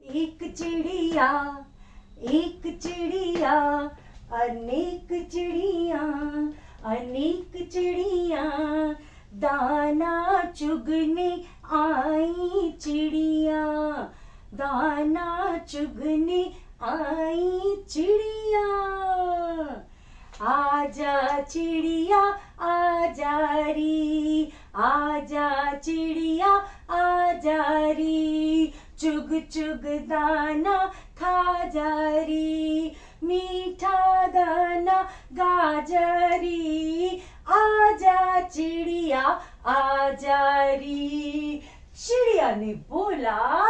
एक चिड़िया, एक चिड़िया, अनेक चिड़िया, अनेक चिड़िया, दाना चुगने आई चिड़िया, दाना चुगने आई चिड़िया। आजा चिड़िया आजा री, आजा चिड़िया आजा री, चुग चुग दाना खा जा री, मीठा दाना गा जा री, आजा चिड़िया आजा री। चिड़िया ने बोला,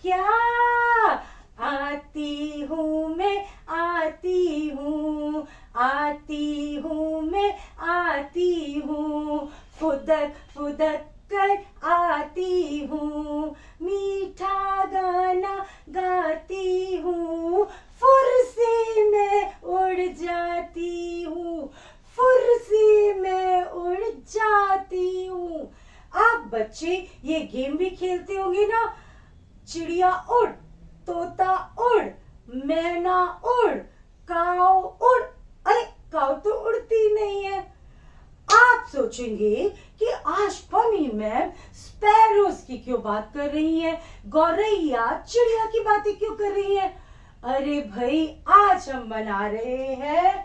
क्या? आती हूँ मैं, आती हूँ, आती हूँ मैं, आती हूँ, फुदक फुदक कर आती हूँ, मीठा गाना गाती हूँ, फुर्सी में उड़ जाती हूँ, फुर्सी में उड़ जाती हूँ। आप बच्चे ये गेम भी खेलते होंगे ना? चिड़िया उड़, तोता उड़, मैना उड़, काऊ उड़। अरे काऊ तो उड़ती नहीं है। आप सोचेंगे कि आज पमी मैम स्पैरोज की क्यों बात कर रही है, गौरैया चिड़िया की बातें क्यों कर रही है? अरे भाई, आज हम मना रहे हैं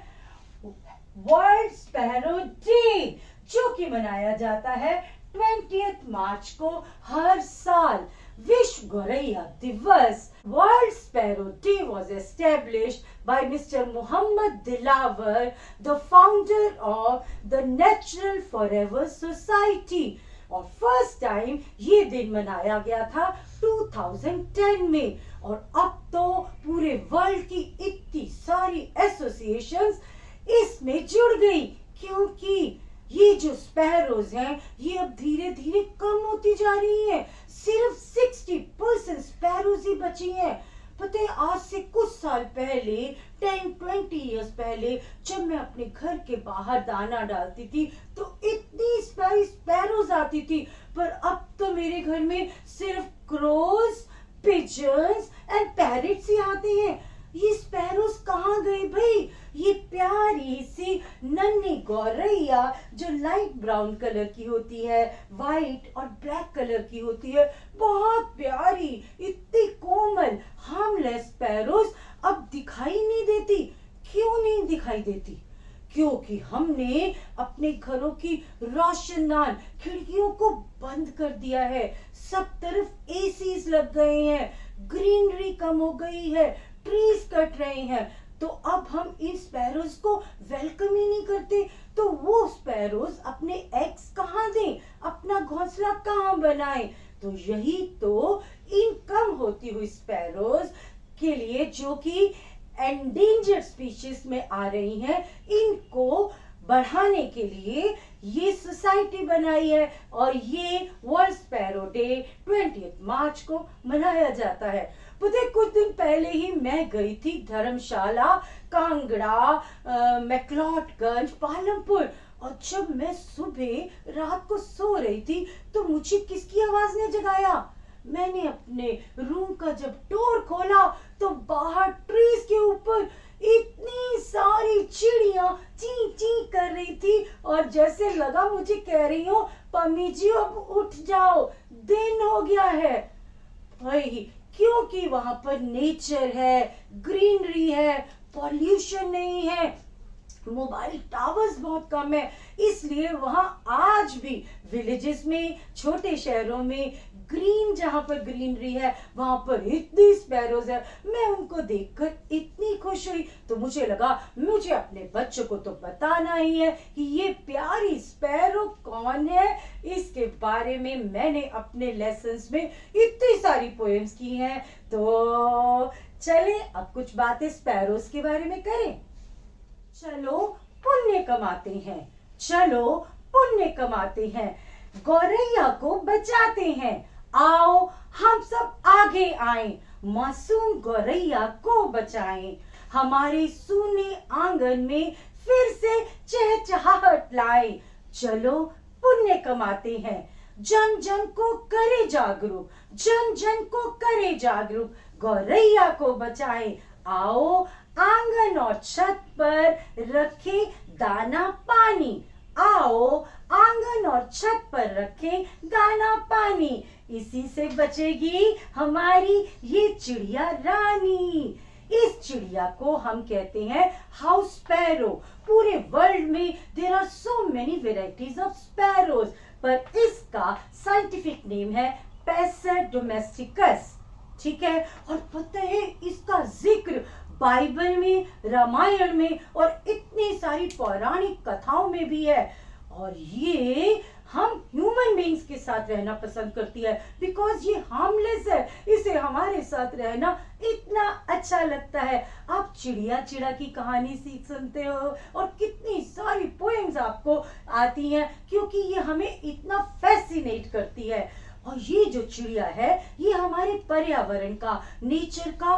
वर्ल्ड स्पैरो डे, जो कि मनाया जाता है 20 मार्च को हर साल। विश्व गौरैया दिवस, World Sparrow Day, was established by Mr. Muhammad Dilawar, the founder of the Natural Forever Society, और फर्स्ट टाइम ये दिन मनाया गया था 2010 में। और अब तो पूरे वर्ल्ड की इतनी सारी एसोसिएशंस इसमें जुड़ गई, क्योंकि ये जो स्पैरोज हैं ये अब धीरे धीरे कम होती जा रही हैं। सिर्फ 60% स्पैरोज ही बची हैं। पता है, आज से कुछ साल पहले, 10-20 इयर्स पहले, जब मैं अपने घर के बाहर दाना डालती थी तो इतनी सारी स्पैरोज आती थी, पर अब तो मेरे घर में सिर्फ क्रोज, पिजन्स एंड पैरट्स ही आते हैं। ये स्पैरोज कहाँ गए भाई? ये प्यारी सी नन्ही गौरैया जो लाइट ब्राउन कलर की होती है, वाइट और ब्लैक कलर की होती है, बहुत प्यारी, इतनी कोमल, हार्मलेस स्पैरोज अब दिखाई नहीं देती। क्यों नहीं दिखाई देती? क्योंकि हमने अपने घरों की रोशनदान खिड़कियों को बंद कर दिया है। सब तरफ एसीज लग गए हैं, ग्रीनरी कम हो गई है, ट्रीज कट रहे हैं, तो अब हम इन स्पैरोज को वेलकम ही नहीं करते। तो वो स्पैरोज अपने एग्स कहाँ दें, अपना घोंसला कहाँ बनाएं? तो यही तो इन कम होती हुई स्पैरोज के लिए, जो कि एंडेंजर्ड स्पीशीज में आ रही हैं, इनको बढ़ाने के लिए ये सोसाइटी बनाई है। और ये वर्ल्ड स्पैरो डे 20 मार्च को मनाया जाता है। पता, कुछ दिन पहले ही मैं गई थी धर्मशाला, कांगड़ा, मैक्लोडगंज, पालमपुर, और जब मैं सुबह रात को सो रही थी तो मुझे किसकी आवाज ने जगाया? मैंने अपने रूम का जब डोर खोला तो बाहर ट्रीज के ऊपर इतनी सारी चिड़िया ची ची कर रही थी, और जैसे लगा मुझे कह रही हो, पम्मी जी अब उठ जाओ, दिन हो गया है भाई। क्योंकि वहां पर नेचर है, ग्रीनरी है, पॉल्यूशन नहीं है, मोबाइल टावर्स बहुत कम है, इसलिए वहां आज भी विलेजेस में, छोटे शहरों में, ग्रीन, जहां पर ग्रीनरी है वहां पर इतनी स्पैरोज है। मैं उनको देखकर इतनी खुश हुई, तो मुझे लगा मुझे अपने बच्चों को तो बताना ही है कि ये प्यारी स्पैरो कौन है। इसके बारे में मैंने अपने लेसन्स में इतनी सारी पोएम्स की हैं। तो चले अब कुछ बातें स्पैरोज के बारे में करें। चलो पुण्य कमाते हैं, चलो पुण्य कमाते हैं, गौरैया को बचाते हैं, आओ हम सब आगे आए, मासूम गौरैया को बचाएं, हमारे सूने आंगन में फिर से चहचहाहट लाए। चलो पुण्य कमाते हैं, जन जन को करे जागरूक, जन जन को करे जागरूक, गौरैया को बचाए। आओ आंगन और छत पर रखे दाना पानी, आओ आंगन और छत पर रखे दाना पानी, इसी से बचेगी हमारी ये चिड़िया रानी। इस चिड़िया को हम कहते हैं हाउस स्पैरो। पूरे वर्ल्ड में there are so many varieties of sparrows, पर इसका साइंटिफिक नेम है पैसर डोमेस्टिकस। ठीक है, और पता है इसका जिक्र बाइबल में, रामायण में और इतनी सारी पौराणिक कथाओं में भी है। और ये हम ह्यूमन बीइंग्स के साथ रहना पसंद करती है बिकॉज ये हार्मलेस है, इसे हमारे साथ रहना इतना अच्छा लगता है। आप चिड़िया चिड़ा की कहानी सीख सुनते हो और कितनी सारी पोएम्स आपको आती हैं क्योंकि ये हमें इतना फैसिनेट करती है। और ये जो चिड़िया है ये हमारे पर्यावरण का, नेचर का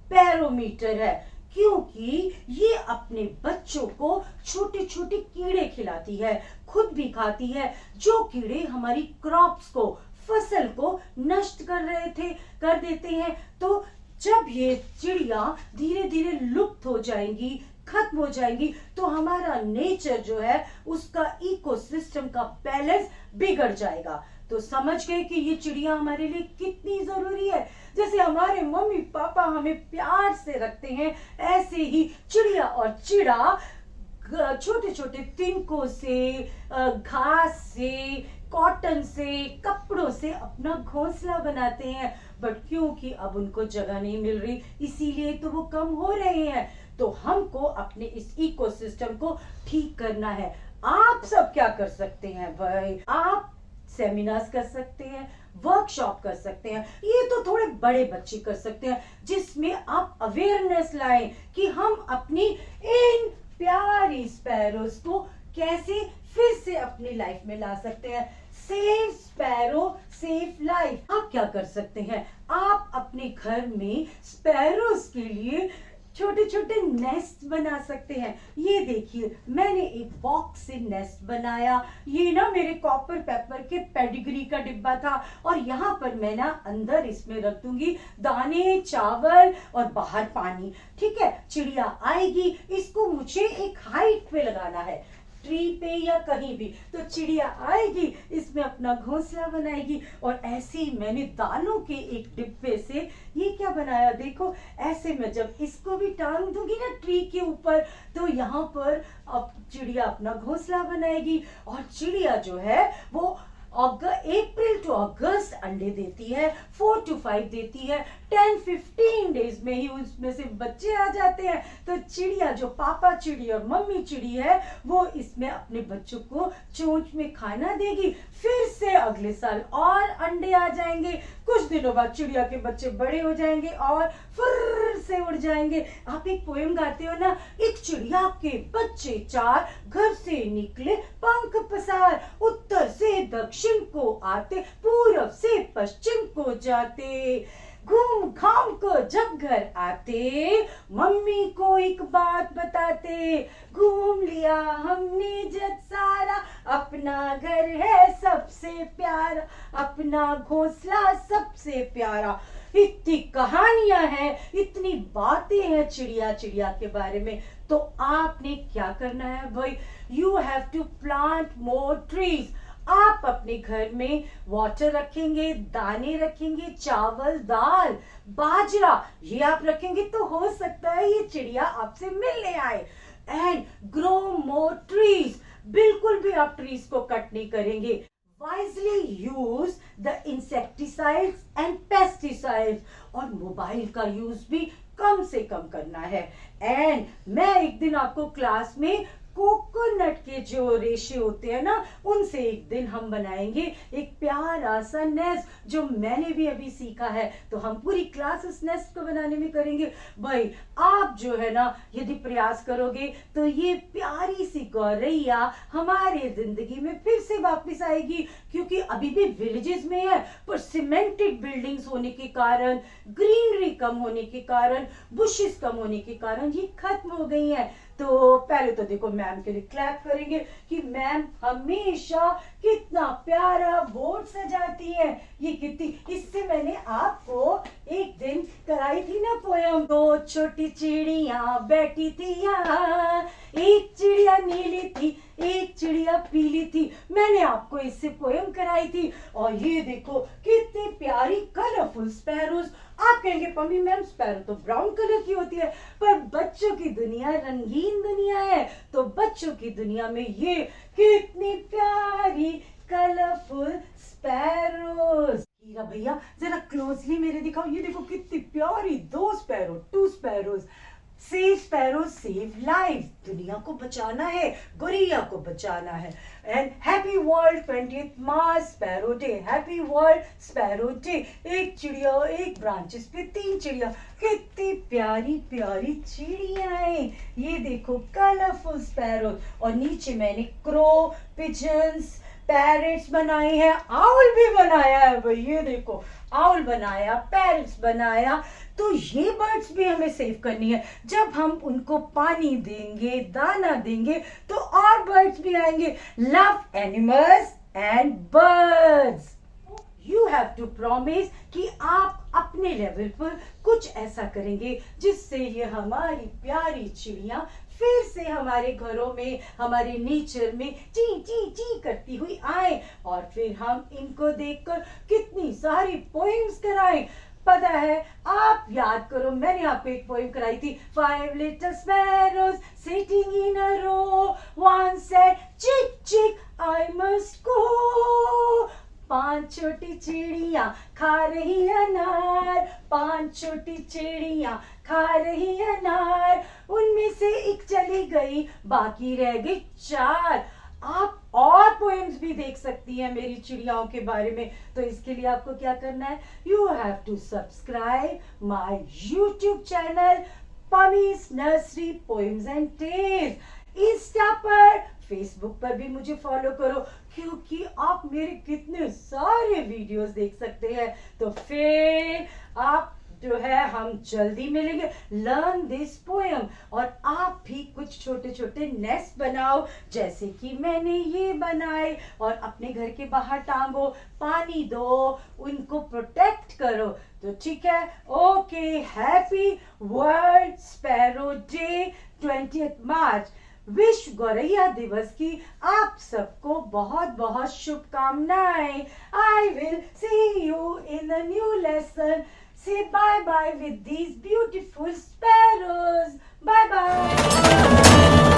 बैरोमीटर है, क्योंकि ये अपने बच्चों को छोटे छोटे कीड़े खिलाती है, खुद भी खाती है, जो कीड़े हमारी क्रॉप्स को, फसल को नष्ट कर देते हैं। तो जब ये चिड़िया धीरे धीरे लुप्त हो जाएंगी, खत्म हो जाएंगी, तो हमारा नेचर जो है उसका इकोसिस्टम का बैलेंस बिगड़ जाएगा। तो समझ गए कि ये चिड़िया हमारे लिए कितनी जरूरी है। जैसे हमारे मम्मी पापा हमें प्यार से रखते हैं, ऐसे ही चिड़िया और चिड़ा छोटे छोटे तिनकों से, घास से, कॉटन से, कपड़ों से अपना घोंसला बनाते हैं। बट क्योंकि अब उनको जगह नहीं मिल रही, इसीलिए तो वो कम हो रहे हैं। तो हमको अपने इस इकोसिस्टम को ठीक करना है। आप सब क्या कर सकते हैं भाई? आप सेमिनार्स कर सकते हैं, वर्कशॉप कर सकते हैं, ये तो थोड़े बड़े बच्चे कर सकते हैं, जिसमें आप अवेयरनेस लाएं कि हम अपनी इन प्यारी स्पैरोज को कैसे फिर से अपनी लाइफ में ला सकते हैं। Save sparrow save life. आप क्या कर सकते हैं? आप अपने घर में स्पैरोज के लिए छोटे छोटे नेस्ट बना सकते हैं। ये देखिए, मैंने एक बॉक्स से नेस्ट बनाया। ये ना मेरे कॉपर पेपर के पेडिग्री का डिब्बा था, और यहाँ पर मैं ना अंदर इसमें रख दूंगी दाने, चावल और बाहर पानी। ठीक है, चिड़िया आएगी, इसको मुझे एक हाइट पे लगाना है, ट्री पे या कहीं भी, तो चिड़िया आएगी, इसमें अपना घोंसला बनाएगी। और ऐसे ही मैंने दानों के एक डिब्बे से ये क्या बनाया, देखो, ऐसे मैं जब इसको भी टांग दूंगी ना ट्री के ऊपर, तो यहाँ पर अब चिड़िया अपना घोंसला बनाएगी। और चिड़िया जो है वो अप्रैल टू अगस्त अंडे देती है, 4 to 5 देती है, 10-15 डेज में ही उसमें से बच्चे आ जाते हैं। तो चिड़िया जो पापा चिड़ी और मम्मी चिड़ी है, वो इसमें अपने बच्चों को चोंच में खाना देगी, फिर से अगले साल और अंडे आ जाएंगे। कुछ दिनों बाद चिड़िया के बच्चे बड़े हो जाएंगे और फिर से उड़ जाएंगे। आप एक पोएम गाते हो ना, एक चिड़िया के बच्चे 4 घर से निकले पंख पसार, उत्तर से दक्षिण को आते, पूरब से पश्चिम को जाते, घूम घाम को जब घर आते, मम्मी को एक बात बताते, घूम लिया हमने जग सारा, अपना घर है सबसे प्यारा, अपना घोंसला सबसे प्यारा। इतनी कहानियां हैं, इतनी बातें हैं चिड़िया चिड़िया के बारे में। तो आपने क्या करना है भाई? You have to plant more trees. आप अपने घर में वाटर रखेंगे, दाने रखेंगे, चावल, दाल, बाजरा, ये आप रखेंगे तो हो सकता है ये चिड़िया आपसे मिलने आए। And grow more trees. बिल्कुल भी आप ट्रीज को कट नहीं करेंगे। Wisely use the insecticides and pesticides, और मोबाइल का यूज भी कम से कम करना है। एंड मैं एक दिन आपको क्लास में कोकोनट के जो रेशे होते हैं ना, उनसे एक दिन हम बनाएंगे एक प्यारा सा नेस्ट, जो मैंने भी अभी सीखा है। तो हम पूरी क्लास उस नेस्ट को बनाने में करेंगे। भाई आप जो है ना, यदि प्रयास करोगे तो ये प्यारी सी गौरैया हमारे जिंदगी में फिर से वापस आएगी, क्योंकि अभी भी विलेजेस में है, पर सीमेंटेड बिल्डिंग्स होने के कारण, ग्रीनरी कम होने के कारण, बुशेस कम होने के कारण ये खत्म हो गई है। तो पहले तो देखो मैम के लिए क्लैप करेंगे कि मैम हमेशा कितना प्यारा बोर्ड सजाती है। ये कितनी, इससे मैंने आपको एक दिन कराई थी ना पोयम। दो छोटी चिड़िया बैठी थी यहाँ, एक चिड़िया नीली थी एक चिड़िया पीली थी। मैंने आपको इससे पोयम कराई थी। और ये देखो कितनी प्यारी कलरफुल स्पैरोज। आप कहेंगे पम्मी मैम स्पैरो तो ब्राउन कलर की होती है, पर बच्चों की दुनिया रंगीन दुनिया है, तो बच्चों की दुनिया में ये कितनी प्यारी कलरफुल स्पैरोज। हीरा भैया जरा क्लोजली मेरे दिखाओ, ये देखो कितनी प्यारी दो sparrow, two sparrows. Save sparrow save life, दुनिया को बचाना है, गोरिया को बचाना है। And happy world 20th March sparrow day, happy world sparrow day. एक चिड़िया एक ब्रांचेस पे तीन चिड़िया, कितनी प्यारी प्यारी चिड़िया है। ये देखो कलरफुल स्पैरो। और नीचे मैंने क्रो, पिजन्स, पैरेट्स बनाए हैं, आउल भी बनाया है भाई। ये देखो आउल बनाया, पैरेट्स बनाया। तो ये बर्ड्स भी हमें सेव करनी है। जब हम उनको पानी देंगे, दाना देंगे, तो और बर्ड्स भी आएंगे। Love animals and birds. You have to promise कि आप अपने लेवल पर कुछ ऐसा करेंगे जिससे ये हमारी प्यारी चिड़िया फिर से हमारे घरों में, हमारे नेचर में ची ची ची करती हुई आए, और फिर हम इनको देखकर कितनी सारी पोएम्स कराएं। पता है, आप याद करो, मैंने आपको एक पोएम कराई थी। 5 little sparrows sitting in a row, one said chick chick I must go। 5 छोटी चिड़िया खा रही अनार, 5 छोटी चिड़िया खा रही अनार, उनमें से एक चली गई बाकी रह गई 4। आप और पोएम्स भी देख सकती हैं मेरी चिड़ियाओं के बारे में। तो इसके लिए आपको क्या करना है, you have to subscribe my YouTube channel Pammi's nursery poems and tales. Insta पर, फेसबुक पर भी मुझे फॉलो करो, क्योंकि आप मेरे कितने सारे वीडियोस देख सकते हैं। तो फिर आप जो है, हम जल्दी मिलेंगे। Learn this poem. और आप भी कुछ छोटे छोटे नेस्ट बनाओ, जैसे कि मैंने ये बनाए, और अपने घर के बाहर टांगो, पानी दो, उनको प्रोटेक्ट करो। तो ठीक है, okay. Happy world sparrow day 20th मार्च। विश्व गौरैया दिवस की आप सबको बहुत बहुत शुभकामनाएं। I will see you in a new lesson. Say bye bye with these beautiful sparrows. Bye bye.